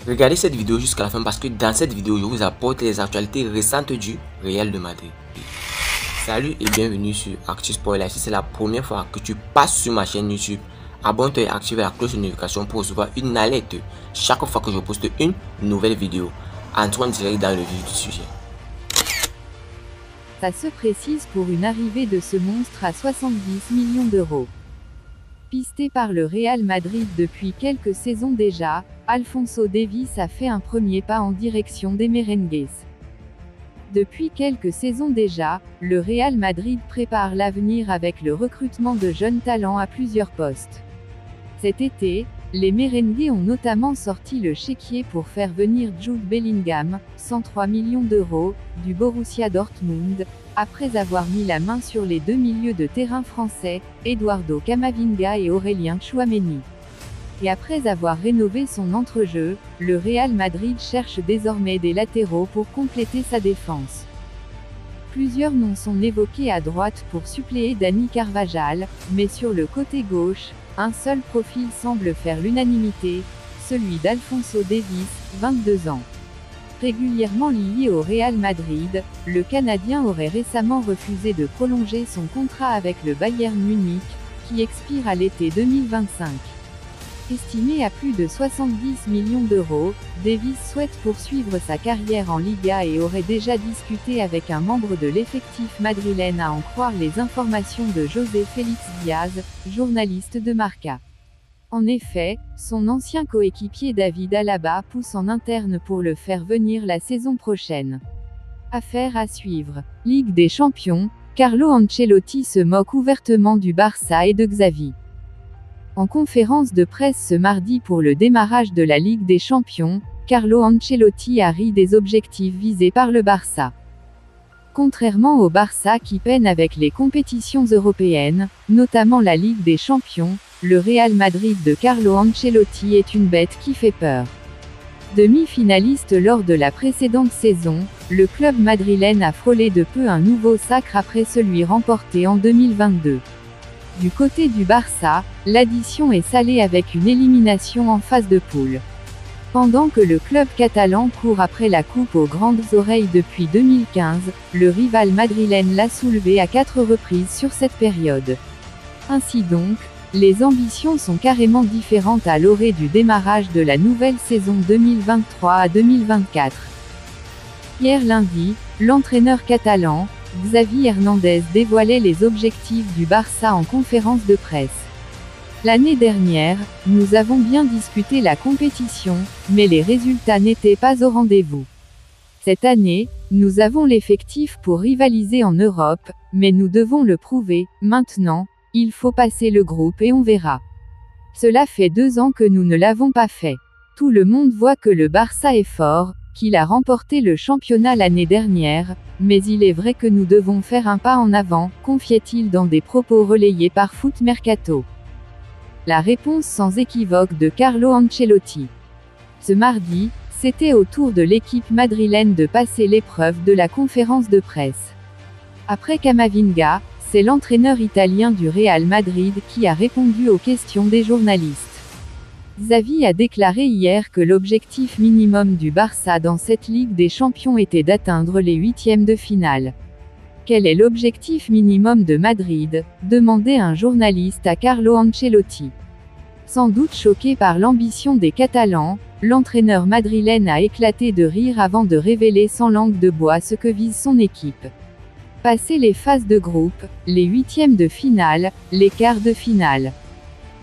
Regardez cette vidéo jusqu'à la fin parce que dans cette vidéo, je vous apporte les actualités récentes du Real de Madrid. Salut et bienvenue sur ActuSport. Si c'est la première fois que tu passes sur ma chaîne YouTube, abonne-toi et active la cloche de notification pour recevoir une alerte chaque fois que je poste une nouvelle vidéo. Entrons direct dans le vif du sujet. Ça se précise pour une arrivée de ce monstre à 70 millions d'euros. Pisté par le Real Madrid depuis quelques saisons déjà, Alphonso Davies a fait un premier pas en direction des merengues. Depuis quelques saisons déjà, le Real Madrid prépare l'avenir avec le recrutement de jeunes talents à plusieurs postes. Cet été, les merengues ont notamment sorti le chéquier pour faire venir Jude Bellingham, 103 millions d'euros, du Borussia Dortmund, après avoir mis la main sur les deux milieux de terrain français, Eduardo Camavinga et Aurélien Tchouaméni. Et après avoir rénové son entrejeu, le Real Madrid cherche désormais des latéraux pour compléter sa défense. Plusieurs noms sont évoqués à droite pour suppléer Dani Carvajal, mais sur le côté gauche, un seul profil semble faire l'unanimité, celui d'Alphonso Davies, 22 ans. Régulièrement lié au Real Madrid, le Canadien aurait récemment refusé de prolonger son contrat avec le Bayern Munich, qui expire à l'été 2025. Estimé à plus de 70 millions d'euros, Davies souhaite poursuivre sa carrière en Liga et aurait déjà discuté avec un membre de l'effectif madrilène à en croire les informations de José Félix Diaz, journaliste de Marca. En effet, son ancien coéquipier David Alaba pousse en interne pour le faire venir la saison prochaine. Affaire à suivre. Ligue des Champions, Carlo Ancelotti se moque ouvertement du Barça et de Xavi. En conférence de presse ce mardi pour le démarrage de la Ligue des Champions, Carlo Ancelotti a ri des objectifs visés par le Barça. Contrairement au Barça qui peine avec les compétitions européennes, notamment la Ligue des Champions, le Real Madrid de Carlo Ancelotti est une bête qui fait peur. Demi-finaliste lors de la précédente saison, le club madrilène a frôlé de peu un nouveau sacre après celui remporté en 2022. Du côté du Barça, l'addition est salée avec une élimination en phase de poule. Pendant que le club catalan court après la coupe aux grandes oreilles depuis 2015, le rival madrilène l'a soulevé à 4 reprises sur cette période. Ainsi donc, les ambitions sont carrément différentes à l'orée du démarrage de la nouvelle saison 2023 à 2024. Hier lundi, l'entraîneur catalan, Xavi Hernandez dévoilait les objectifs du Barça en conférence de presse. L'année dernière, nous avons bien discuté la compétition, mais les résultats n'étaient pas au rendez-vous. Cette année, nous avons l'effectif pour rivaliser en Europe, mais nous devons le prouver. Maintenant, il faut passer le groupe et on verra. Cela fait 2 ans que nous ne l'avons pas fait. Tout le monde voit que le Barça est fort, qu'il a remporté le championnat l'année dernière, mais il est vrai que nous devons faire un pas en avant, confiait-il dans des propos relayés par Foot Mercato. La réponse sans équivoque de Carlo Ancelotti. Ce mardi, c'était au tour de l'équipe madrilène de passer l'épreuve de la conférence de presse. Après Camavinga, c'est l'entraîneur italien du Real Madrid qui a répondu aux questions des journalistes. Xavi a déclaré hier que l'objectif minimum du Barça dans cette Ligue des Champions était d'atteindre les huitièmes de finale. Quel est l'objectif minimum de Madrid ? Demandait un journaliste à Carlo Ancelotti. Sans doute choqué par l'ambition des Catalans, l'entraîneur madrilène a éclaté de rire avant de révéler sans langue de bois ce que vise son équipe. Passer les phases de groupe, les huitièmes de finale, les quarts de finale.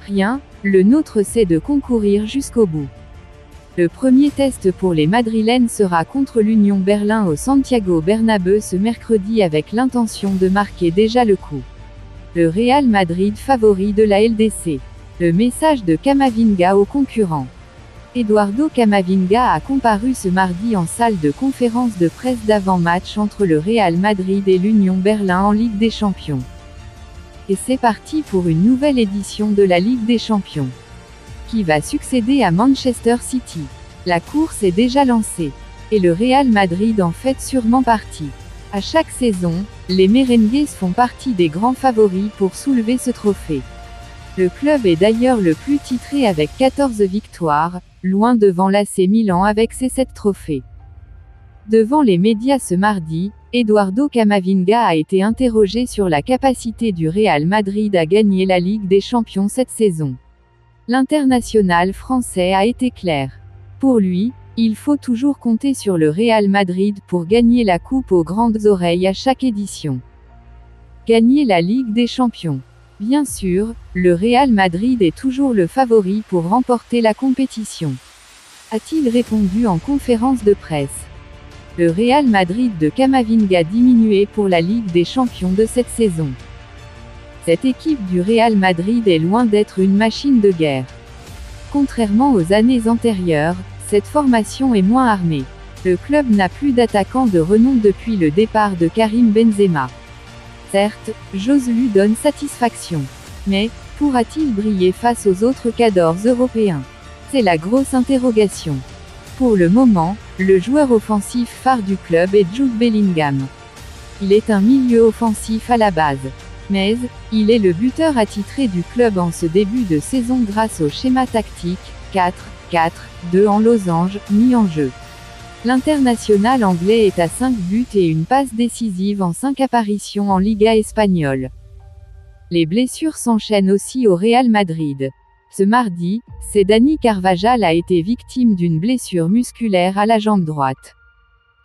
Rien, le nôtre c'est de concourir jusqu'au bout. Le premier test pour les Madrilènes sera contre l'Union Berlin au Santiago Bernabéu ce mercredi avec l'intention de marquer déjà le coup. Le Real Madrid favori de la LDC. Le message de Camavinga aux concurrents. Eduardo Camavinga a comparu ce mardi en salle de conférence de presse d'avant-match entre le Real Madrid et l'Union Berlin en Ligue des Champions. Et c'est parti pour une nouvelle édition de la Ligue des Champions. Qui va succéder à Manchester City. La course est déjà lancée. Et le Real Madrid en fait sûrement partie. À chaque saison, les merengues font partie des grands favoris pour soulever ce trophée. Le club est d'ailleurs le plus titré avec 14 victoires, loin devant l'AC Milan avec ses 7 trophées. Devant les médias ce mardi, Eduardo Camavinga a été interrogé sur la capacité du Real Madrid à gagner la Ligue des Champions cette saison. L'international français a été clair. Pour lui, il faut toujours compter sur le Real Madrid pour gagner la coupe aux grandes oreilles à chaque édition. Gagner la Ligue des Champions. Bien sûr, le Real Madrid est toujours le favori pour remporter la compétition. A-t-il répondu en conférence de presse. Le Real Madrid de Camavinga diminué pour la Ligue des Champions de cette saison. Cette équipe du Real Madrid est loin d'être une machine de guerre. Contrairement aux années antérieures, cette formation est moins armée. Le club n'a plus d'attaquant de renom depuis le départ de Karim Benzema. Certes, Joselu donne satisfaction. Mais, pourra-t-il briller face aux autres cadors européens? C'est la grosse interrogation. Pour le moment, le joueur offensif phare du club est Jude Bellingham. Il est un milieu offensif à la base. Mais, il est le buteur attitré du club en ce début de saison grâce au schéma tactique 4-4-2 en losange, mis en jeu. L'international anglais est à 5 buts et une passe décisive en 5 apparitions en Liga espagnole. Les blessures s'enchaînent aussi au Real Madrid. Ce mardi, c'est Dani Carvajal a été victime d'une blessure musculaire à la jambe droite.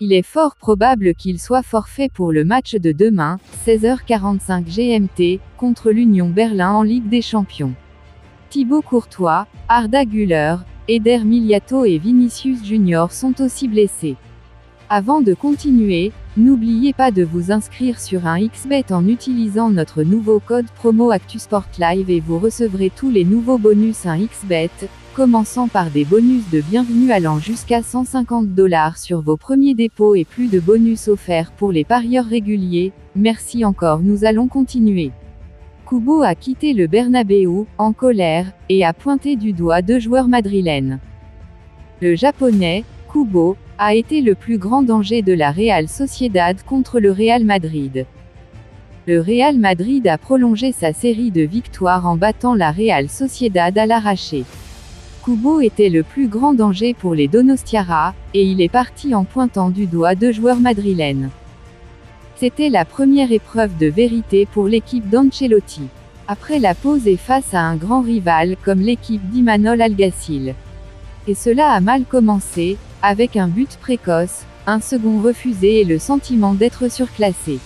Il est fort probable qu'il soit forfait pour le match de demain, 16h45 GMT, contre l'Union Berlin en Ligue des Champions. Thibaut Courtois, Arda Güler, Eder Militão et Vinicius Junior sont aussi blessés. Avant de continuer, n'oubliez pas de vous inscrire sur un XBet en utilisant notre nouveau code promo ActuSportLive et vous recevrez tous les nouveaux bonus un XBet, commençant par des bonus de bienvenue allant jusqu'à 150 $ sur vos premiers dépôts et plus de bonus offerts pour les parieurs réguliers. Merci encore, nous allons continuer. Kubo a quitté le Bernabéu, en colère, et a pointé du doigt 2 joueurs madrilènes. Le japonais, Kubo, a été le plus grand danger de la Real Sociedad contre le Real Madrid. Le Real Madrid a prolongé sa série de victoires en battant la Real Sociedad à l'arraché. Kubo était le plus grand danger pour les Donostiarra, et il est parti en pointant du doigt 2 joueurs madrilènes. C'était la première épreuve de vérité pour l'équipe d'Ancelotti. Après la pause et face à un grand rival comme l'équipe d'Imanol Alguacil. Et cela a mal commencé, avec un but précoce, un second refusé et le sentiment d'être surclassé.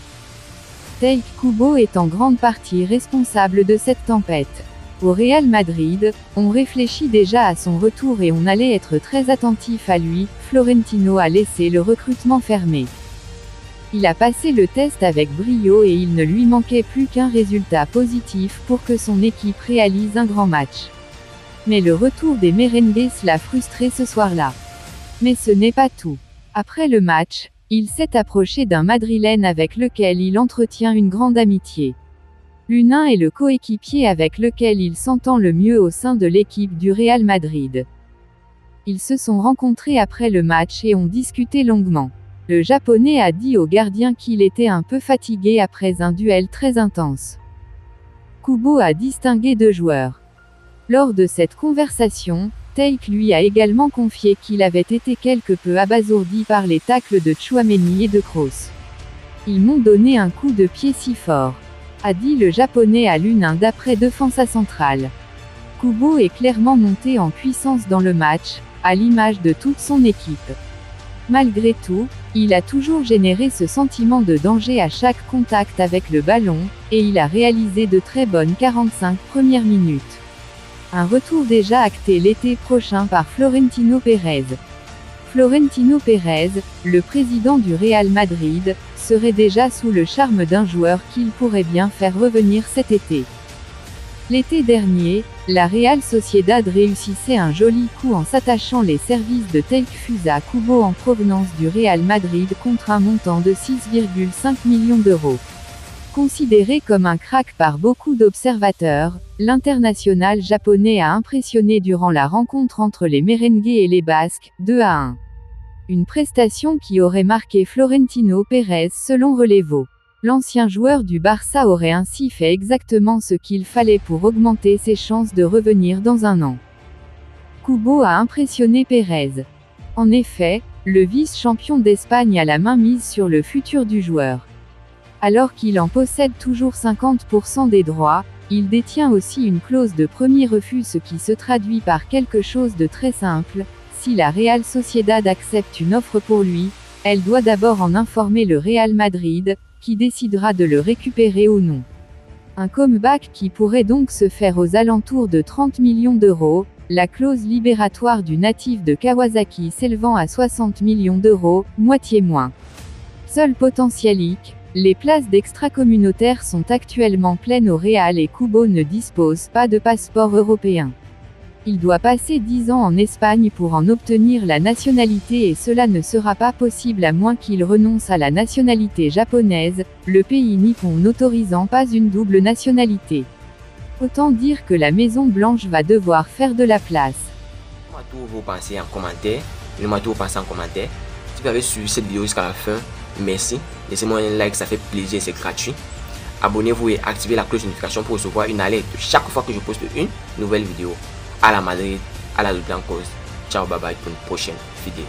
Taïk Kubo est en grande partie responsable de cette tempête. Au Real Madrid, on réfléchit déjà à son retour et on allait être très attentif à lui. Florentino a laissé le recrutement fermé. Il a passé le test avec brio et il ne lui manquait plus qu'un résultat positif pour que son équipe réalise un grand match. Mais le retour des merengues l'a frustré ce soir-là. Mais ce n'est pas tout. Après le match, il s'est approché d'un Madrilène avec lequel il entretient une grande amitié. L'Unain est le coéquipier avec lequel il s'entend le mieux au sein de l'équipe du Real Madrid. Ils se sont rencontrés après le match et ont discuté longuement. Le Japonais a dit au gardien qu'il était un peu fatigué après un duel très intense. Kubo a distingué 2 joueurs. Lors de cette conversation, Taïk lui a également confié qu'il avait été quelque peu abasourdi par les tacles de Tchouaméni et de Kroos. Ils m'ont donné un coup de pied si fort, a dit le Japonais à l'Unain d'après Défensa Centrale. Kubo est clairement monté en puissance dans le match, à l'image de toute son équipe. Malgré tout, il a toujours généré ce sentiment de danger à chaque contact avec le ballon, et il a réalisé de très bonnes 45 premières minutes. Un retour déjà acté l'été prochain par Florentino Pérez. Florentino Pérez, le président du Real Madrid, serait déjà sous le charme d'un joueur qu'il pourrait bien faire revenir cet été. L'été dernier, la Real Sociedad réussissait un joli coup en s'attachant les services de Takefusa Kubo en provenance du Real Madrid contre un montant de 6,5 millions €. Considéré comme un crack par beaucoup d'observateurs, l'international japonais a impressionné durant la rencontre entre les merengues et les basques, 2-1. Une prestation qui aurait marqué Florentino Pérez selon Relevo. L'ancien joueur du Barça aurait ainsi fait exactement ce qu'il fallait pour augmenter ses chances de revenir dans un an. Kubo a impressionné Pérez. En effet, le vice-champion d'Espagne a la main mise sur le futur du joueur. Alors qu'il en possède toujours 50% des droits, il détient aussi une clause de premier refus, ce qui se traduit par quelque chose de très simple: si la Real Sociedad accepte une offre pour lui, elle doit d'abord en informer le Real Madrid, qui décidera de le récupérer ou non. Un comeback qui pourrait donc se faire aux alentours de 30 millions d'euros, la clause libératoire du natif de Kawasaki s'élevant à 60 millions d'euros, moitié moins. Seul potentiel hic, les places d'extra-communautaires sont actuellement pleines au Real et Kubo ne dispose pas de passeport européen. Il doit passer 10 ans en Espagne pour en obtenir la nationalité et cela ne sera pas possible à moins qu'il renonce à la nationalité japonaise, le pays nippon n'autorisant pas une double nationalité. Autant dire que la Maison Blanche va devoir faire de la place. Dites-moi tout vos pensées en commentaire. Dites-moi tout vos pensées en commentaire. Si vous avez suivi cette vidéo jusqu'à la fin, merci. Laissez-moi un like, ça fait plaisir, c'est gratuit. Abonnez-vous et activez la cloche de notification pour recevoir une alerte chaque fois que je poste une nouvelle vidéo. À la Madrid, à la Blancos. Ciao, bye bye pour une prochaine vidéo.